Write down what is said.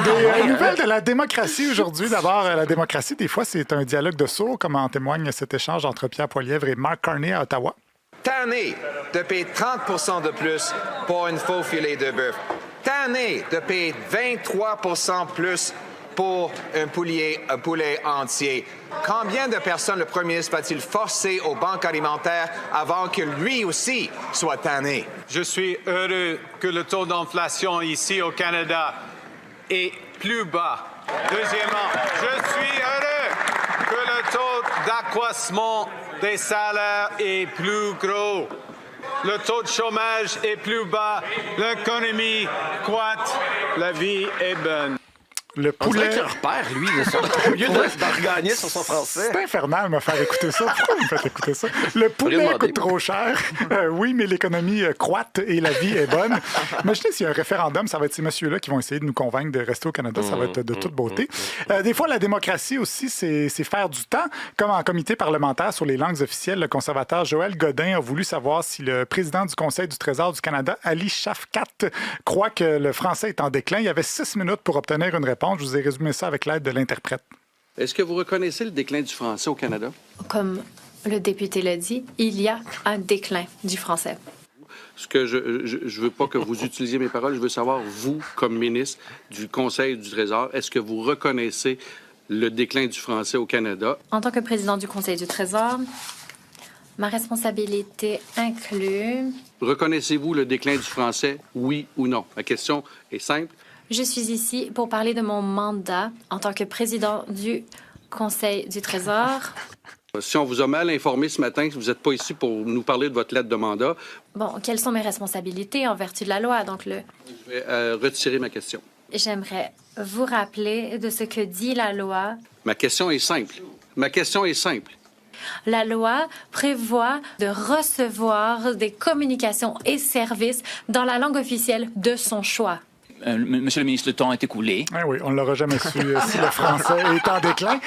Des nouvelles de la démocratie aujourd'hui. D'abord, la démocratie, des fois, c'est un dialogue de sourds, comme en témoigne cet échange entre Pierre Poilievre et Mark Carney à Ottawa. Tanné de payer 30 de plus pour une faux filet de bœuf. Tanné de payer 23 plus pour un poulet entier. Combien de personnes le premier ministre va-t-il forcer aux banques alimentaires avant que lui aussi soit tanné? Je suis heureux que le taux d'inflation ici au Canada est plus bas. Deuxièmement, je suis heureux que le taux d'accroissement des salaires est plus gros. Le taux de chômage est plus bas. L'économie croît. La vie est bonne. Le On dirait poulet. qu'il repère, lui, de son... au lieu de regagner sur son français. C'est infernal de me faire écouter ça. Pourquoi vous me faites écouter ça? Le poulet demander. coûte trop cher. Oui, mais l'économie croît et la vie est bonne. Imaginez s'il y a un référendum, ça va être ces messieurs-là qui vont essayer de nous convaincre de rester au Canada. Ça va être de toute beauté. Des fois, la démocratie aussi, c'est faire du temps. Comme en comité parlementaire sur les langues officielles, le conservateur Joël Godin a voulu savoir si le président du Conseil du Trésor du Canada, Ali Shafkat, croit que le français est en déclin. Il y avait 6 minutes pour obtenir une réponse. Je vous ai résumé ça avec l'aide de l'interprète. Est-ce que vous reconnaissez le déclin du français au Canada? Comme le député l'a dit, il y a un déclin du français. Ce que je veux pas que vous utilisiez mes paroles, je veux savoir, vous, comme ministre du Conseil du Trésor, est-ce que vous reconnaissez le déclin du français au Canada? En tant que président du Conseil du Trésor, ma responsabilité inclut... Reconnaissez-vous le déclin du français, oui ou non? La question est simple. Je suis ici pour parler de mon mandat en tant que président du Conseil du Trésor. Si on vous a mal informé ce matin que vous n'êtes pas ici pour nous parler de votre lettre de mandat, Bon, quelles sont mes responsabilités en vertu de la loi? Donc, je vais retirer ma question. j'aimerais vous rappeler de ce que dit la loi. Ma question est simple. Ma question est simple. La loi prévoit de recevoir des communications et services dans la langue officielle de son choix. Monsieur le ministre, le temps est écoulé. Ah oui, on ne l'aura jamais su si le français est en déclin.